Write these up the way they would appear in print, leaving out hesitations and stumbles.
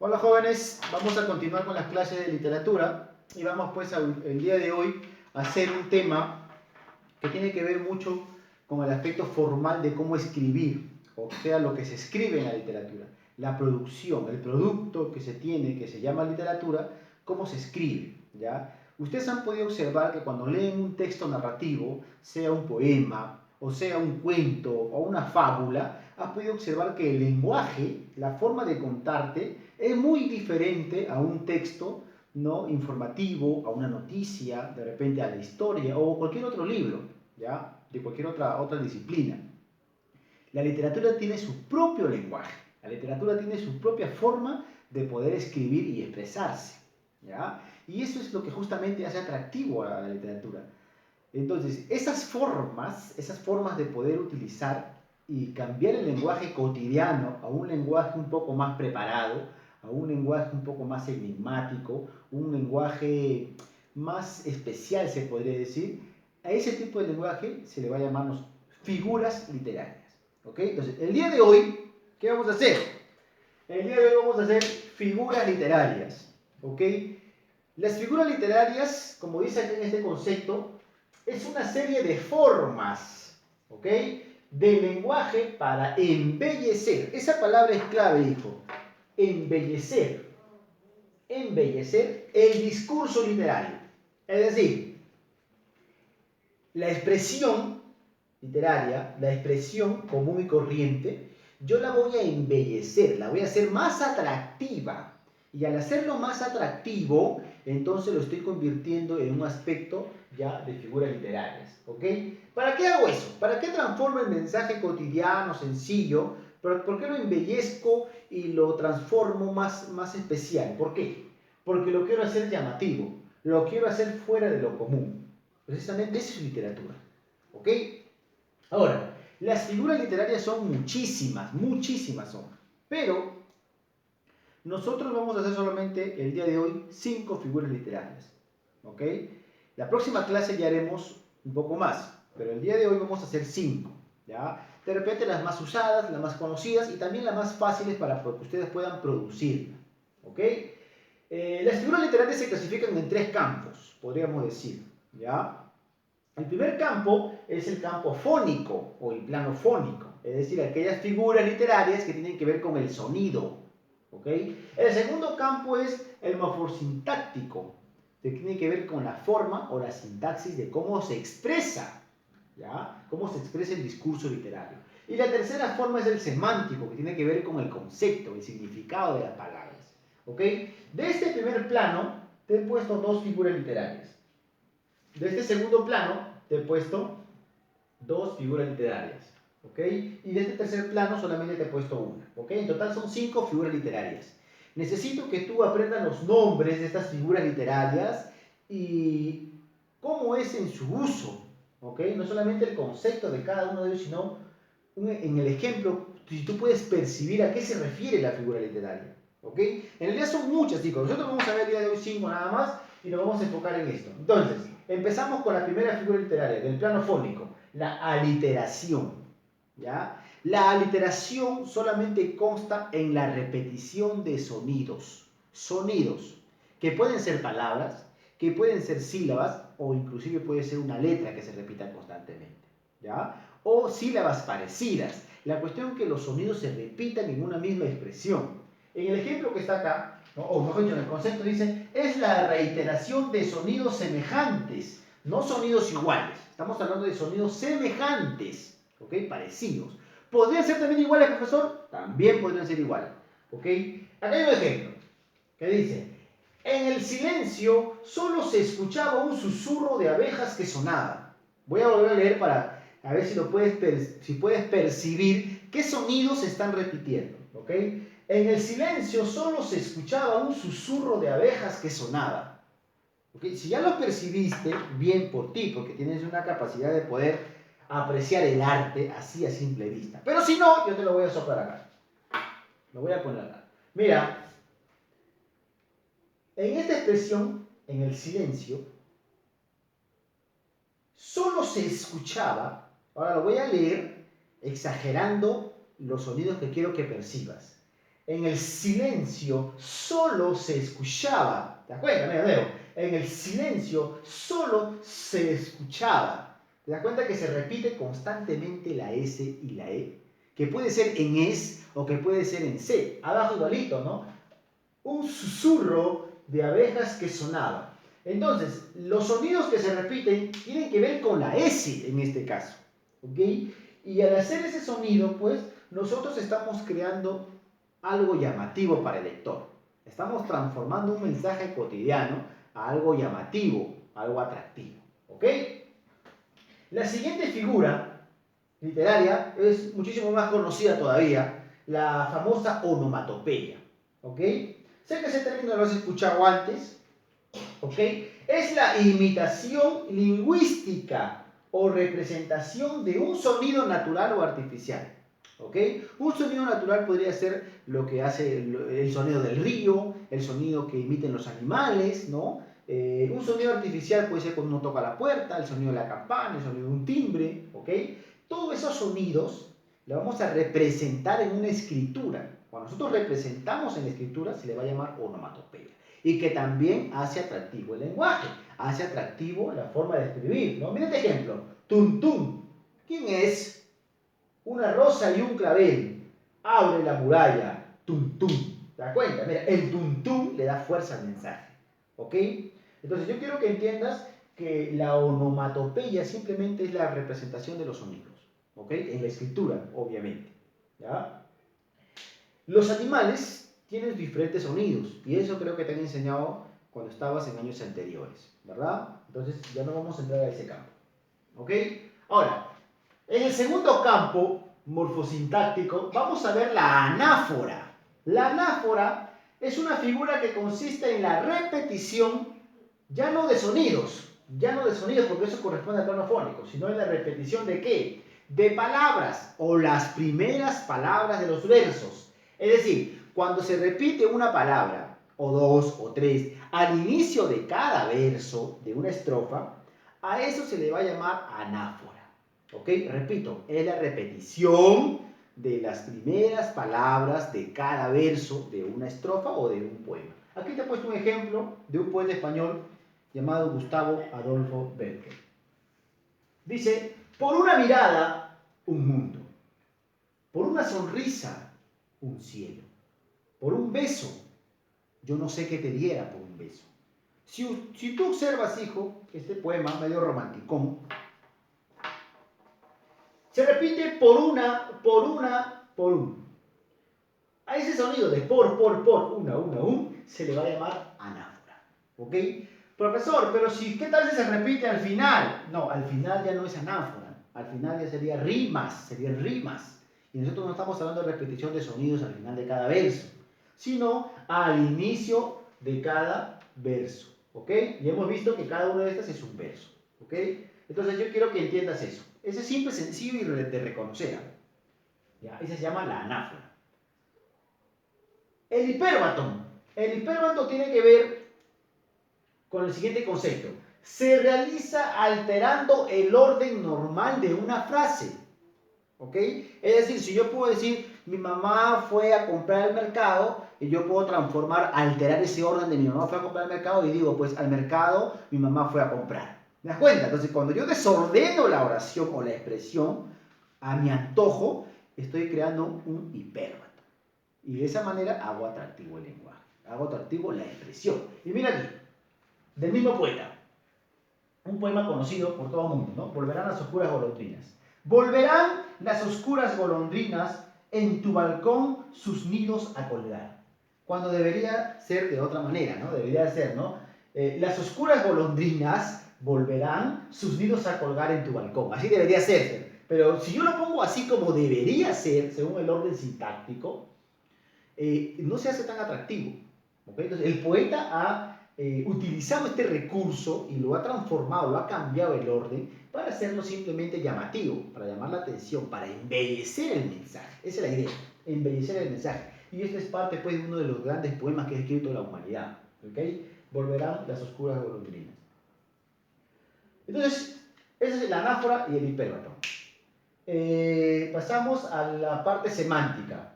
Hola jóvenes, vamos a continuar con las clases de literatura y vamos pues el día de hoy a hacer un tema que tiene que ver mucho con el aspecto formal de cómo escribir, o sea, lo que se escribe en la literatura, la producción, el producto que se tiene, que se llama literatura, cómo se escribe, ¿ya? Ustedes han podido observar que cuando leen un texto narrativo, sea un poema, o sea un cuento o una fábula, has podido observar que el lenguaje, la forma de contarte, es muy diferente a un texto, ¿no?, informativo, a una noticia, de repente a la historia o cualquier otro libro, ¿ya?, de cualquier otra disciplina. La literatura tiene su propio lenguaje, la literatura tiene su propia forma de poder escribir y expresarse, ¿ya? Y eso es lo que justamente hace atractivo a la literatura. Entonces, esas formas de poder utilizar y cambiar el lenguaje cotidiano a un lenguaje un poco más preparado, a un lenguaje un poco más enigmático, un lenguaje más especial, se podría decir, a ese tipo de lenguaje se le va a llamar figuras literarias. ¿Ok? Entonces, el día de hoy, ¿qué vamos a hacer? El día de hoy vamos a hacer figuras literarias. ¿Ok? Las figuras literarias, como dice aquí en este concepto, es una serie de formas, ¿ok?, de lenguaje para embellecer. Esa palabra es clave, hijo. Embellecer. Embellecer el discurso literario. Es decir, la expresión literaria, la expresión común y corriente, yo la voy a embellecer, la voy a hacer más atractiva. Y al hacerlo más atractivo, entonces lo estoy convirtiendo en un aspecto ya de figuras literarias. ¿Ok? ¿Para qué hago eso? ¿Para qué transformo el mensaje cotidiano, sencillo? ¿Por qué lo embellezco y lo transformo más especial? ¿Por qué? Porque lo quiero hacer llamativo, lo quiero hacer fuera de lo común. Precisamente eso es literatura. ¿Ok? Ahora, las figuras literarias son muchísimas, muchísimas son. Pero nosotros vamos a hacer solamente el día de hoy 5 figuras literarias. ¿Ok? La próxima clase ya haremos un poco más, pero el día de hoy vamos a hacer 5. ¿Ya? De repente las más usadas, las más conocidas y también las más fáciles para que ustedes puedan producirla. ¿Ok? Las figuras literarias se clasifican en 3 campos, podríamos decir. ¿Ya? El primer campo es el campo fónico o el plano fónico, es decir, aquellas figuras literarias que tienen que ver con el sonido. ¿Ok? El segundo campo es el morfosintáctico, que tiene que ver con la forma o la sintaxis de cómo se expresa, ¿ya?, cómo se expresa el discurso literario. Y la tercera forma es el semántico, que tiene que ver con el concepto, el significado de las palabras. ¿Ok? De este primer plano te he puesto 2 figuras literarias. De este segundo plano te he puesto 2 figuras literarias, ¿ok? Y de este tercer plano solamente te he puesto una, ¿ok? En total son 5 figuras literarias. Necesito que tú aprendas los nombres de estas figuras literarias y cómo es en su uso, ¿ok? No solamente el concepto de cada uno de ellos, sino en el ejemplo, si tú puedes percibir a qué se refiere la figura literaria, ¿ok? En realidad son muchas, chicos. Nosotros vamos a ver el día de hoy 5 nada más y nos vamos a enfocar en esto. Entonces, empezamos con la primera figura literaria, del plano fónico, la aliteración, ¿ya? La aliteración solamente consta en la repetición de sonidos, que pueden ser palabras, que pueden ser sílabas o inclusive puede ser una letra que se repita constantemente, ¿ya? O sílabas parecidas. La cuestión es que los sonidos se repitan en una misma expresión. En el ejemplo que está acá, ¿no?, o mejor dicho, en el concepto dice, es la reiteración de sonidos semejantes, no sonidos iguales. Estamos hablando de sonidos semejantes, ¿ok? Parecidos. ¿Podrían ser también iguales, profesor? También podrían ser iguales, ¿ok? Acá hay un ejemplo que dice, en el silencio solo se escuchaba un susurro de abejas que sonaba. Voy a volver a leer para a ver si puedes percibir qué sonidos se están repitiendo, ¿ok? En el silencio solo se escuchaba un susurro de abejas que sonaba. ¿Okay? Si ya lo percibiste, bien por ti, porque tienes una capacidad de poder apreciar el arte así a simple vista. Pero si no, yo te lo voy a soplar acá. Lo voy a poner acá. Mira, en esta expresión, en el silencio, solo se escuchaba, ahora lo voy a leer exagerando los sonidos que quiero que percibas. En el silencio solo se escuchaba. ¿Te das cuenta? Mira, Leo. En el silencio solo se escuchaba. ¿Te das cuenta que se repite constantemente la S y la E? Que puede ser en es o que puede ser en C. Abajo igualito, ¿no? Un susurro de abejas que sonaba. Entonces, los sonidos que se repiten tienen que ver con la S en este caso. ¿Ok? Y al hacer ese sonido, pues, nosotros estamos creando algo llamativo para el lector. Estamos transformando un mensaje cotidiano a algo llamativo, algo atractivo. ¿Ok? La siguiente figura literaria es muchísimo más conocida todavía, la famosa onomatopeya. ¿Ok? Sé que ese término lo has escuchado antes. ¿Ok? Es la imitación lingüística o representación de un sonido natural o artificial. ¿Ok? Un sonido natural podría ser lo que hace el sonido del río, el sonido que emiten los animales, ¿no? Un sonido artificial puede ser cuando uno toca la puerta, el sonido de la campana, el sonido de un timbre, ¿ok? Todos esos sonidos los vamos a representar en una escritura. Cuando nosotros representamos en la escritura se le va a llamar onomatopeya. Y que también hace atractivo el lenguaje, hace atractivo la forma de escribir, ¿no? Mira este ejemplo, tum. ¿Quién es? Una rosa y un clavel. Abre la muralla, tum. ¿Te das cuenta? Mira, el tum le da fuerza al mensaje, ¿ok? Entonces yo quiero que entiendas que la onomatopeya simplemente es la representación de los sonidos, ¿ok? En la escritura, obviamente, ¿ya? Los animales tienen diferentes sonidos y eso creo que te han enseñado cuando estabas en años anteriores, ¿verdad? Entonces ya no vamos a entrar a ese campo, ¿ok? Ahora, en el segundo campo morfosintáctico vamos a ver la anáfora. La anáfora es una figura que consiste en la repetición ya no de sonidos porque eso corresponde al tono fónico, sino en la repetición de ¿qué? De palabras o las primeras palabras de los versos. Es decir, cuando se repite una palabra, o dos, o tres, al inicio de cada verso de una estrofa, a eso se le va a llamar anáfora. ¿Ok? Repito, es la repetición de las primeras palabras de cada verso de una estrofa o de un poema. Aquí te he puesto un ejemplo de un poeta español llamado Gustavo Adolfo Bécquer. Dice, por una mirada, un mundo. Por una sonrisa, un cielo. Por un beso, yo no sé qué te diera por un beso. Si tú observas, hijo, este poema medio romanticón, se repite por un. A ese sonido de un, se le va a llamar anáfora. ¿Ok? Profesor, pero si, ¿qué tal si se repite al final? No, al final ya no es anáfora. Al final ya serían rimas. Y nosotros no estamos hablando de repetición de sonidos al final de cada verso, sino al inicio de cada verso. ¿Ok? Y hemos visto que cada una de estas es un verso. ¿Ok? Entonces yo quiero que entiendas eso. Ese es simple, sencillo y de reconocer. ¿Ya? Esa se llama la anáfora. El hipérbaton. El hipérbaton tiene que ver con el siguiente concepto. Se realiza alterando el orden normal de una frase. ¿Ok? Es decir, si yo puedo decir, mi mamá fue a comprar al mercado, y yo puedo alterar ese orden de mi mamá fue a comprar al mercado, y digo, pues al mercado mi mamá fue a comprar. ¿Me das cuenta? Entonces, cuando yo desordeno la oración o la expresión a mi antojo, estoy creando un hipérbaton. Y de esa manera hago atractivo el lenguaje, hago atractivo la expresión. Y mira aquí, del mismo poeta, un poema conocido por todo el mundo, ¿no? Volverán las oscuras golondrinas. Volverán las oscuras golondrinas en tu balcón sus nidos a colgar. Cuando debería ser de otra manera, ¿no? Debería ser, ¿no? Las oscuras golondrinas volverán sus nidos a colgar en tu balcón. Así debería ser. Pero si yo lo pongo así como debería ser, según el orden sintáctico, no se hace tan atractivo. ¿Okay? Entonces, el poeta ha utilizado este recurso y lo ha transformado, lo ha cambiado el orden para hacerlo simplemente llamativo, para llamar la atención, para embellecer el mensaje. Esa es la idea, embellecer el mensaje. Y esto es parte pues, de uno de los grandes poemas que ha escrito la humanidad. ¿Okay? Volverán las oscuras golondrinas. Entonces, esa es la anáfora y el hipérbaton. Pasamos a la parte semántica.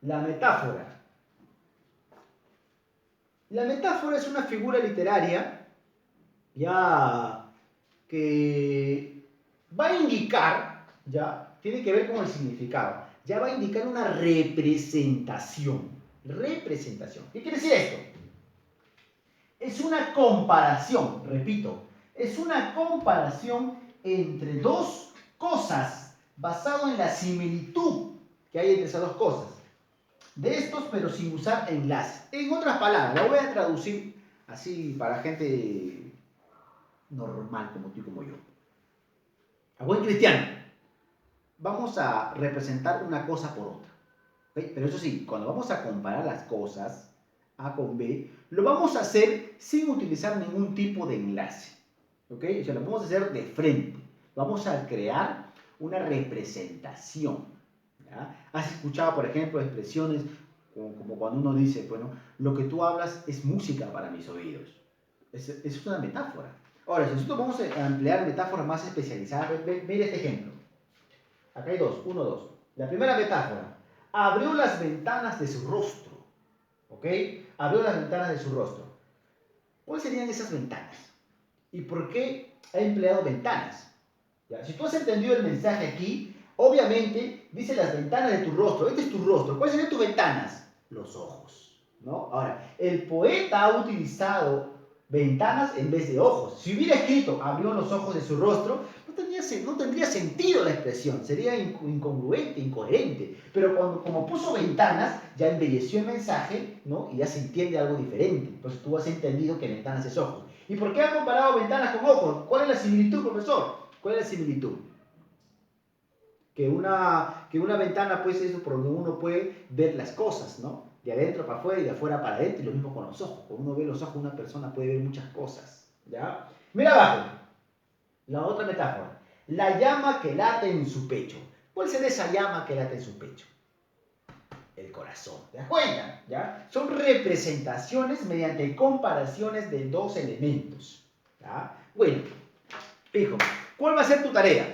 La metáfora. La metáfora es una figura literaria ya que va a indicar, ya, tiene que ver con el significado, ya va a indicar una representación. Representación. ¿Qué quiere decir esto? Es una comparación, repito, es una comparación entre dos cosas basado en la similitud que hay entre esas dos cosas. De estos, pero sin usar enlace. En otras palabras, la voy a traducir así para gente normal como tú y como yo. A buen cristiano, vamos a representar una cosa por otra. ¿Okay? Pero eso sí, cuando vamos a comparar las cosas A con B, lo vamos a hacer sin utilizar ningún tipo de enlace. ¿Okay? O sea, lo vamos a hacer de frente. Vamos a crear una representación. ¿Ya? Has escuchado, por ejemplo, expresiones como cuando uno dice, bueno, lo que tú hablas es música para mis oídos. Es una metáfora. Ahora, si nosotros vamos a emplear metáforas más especializadas, mira este ejemplo. Acá hay dos, uno, dos. La primera metáfora, abrió las ventanas de su rostro. ¿Ok? Abrió las ventanas de su rostro. ¿Cuáles serían esas ventanas? ¿Y por qué ha empleado ventanas? ¿Ya? Si tú has entendido el mensaje aquí, obviamente dice las ventanas de tu rostro. Este es tu rostro. ¿Cuáles serían tus ventanas? Los ojos. ¿No? Ahora, el poeta ha utilizado ventanas en vez de ojos. Si hubiera escrito abrió los ojos de su rostro, no tendría sentido la expresión, sería incongruente, incoherente. Pero como puso ventanas, ya embelleció el mensaje, ¿no? Y ya se entiende algo diferente. Entonces tú has entendido que ventanas es ojos. ¿Y por qué ha comparado ventanas con ojos? ¿Cuál es la similitud, profesor? ¿Cuál es la similitud? Que una ventana, pues, es por donde uno puede ver las cosas, ¿no? De adentro para afuera y de afuera para adentro, y lo mismo con los ojos. Cuando uno ve los ojos de una persona puede ver muchas cosas, ¿ya? Mira abajo, la otra metáfora. La llama que late en su pecho. ¿Cuál será esa llama que late en su pecho? El corazón. ¿Te das cuenta? ¿Ya? Son representaciones mediante comparaciones de dos elementos. ¿Ya? Bueno, hijo, ¿cuál va a ser tu tarea?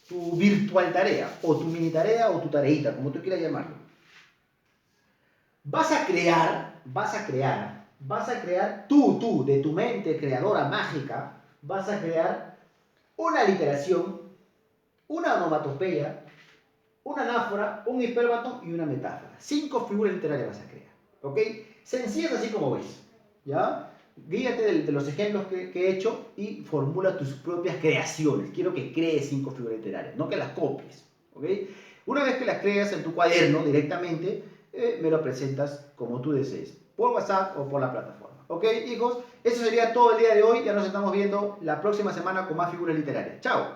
Tu virtual tarea, o tu mini tarea, o tu tareita, como tú quieras llamarlo. Vas a crear tú, de tu mente creadora mágica, vas a crear una literación, una onomatopeya, una anáfora, un hiperbatón y una metáfora. 5 figuras literarias vas a crear, ¿ok? Sencillas así como ves, ¿ya? Guíate de los ejemplos que he hecho y formula tus propias creaciones. Quiero que crees 5 figuras literarias, no que las copies, ¿ok? Una vez que las creas en tu cuaderno directamente, me lo presentas como tú desees, por WhatsApp o por la plataforma. ¿Ok, hijos? Eso sería todo el día de hoy. Ya nos estamos viendo la próxima semana con más figuras literarias. ¡Chao!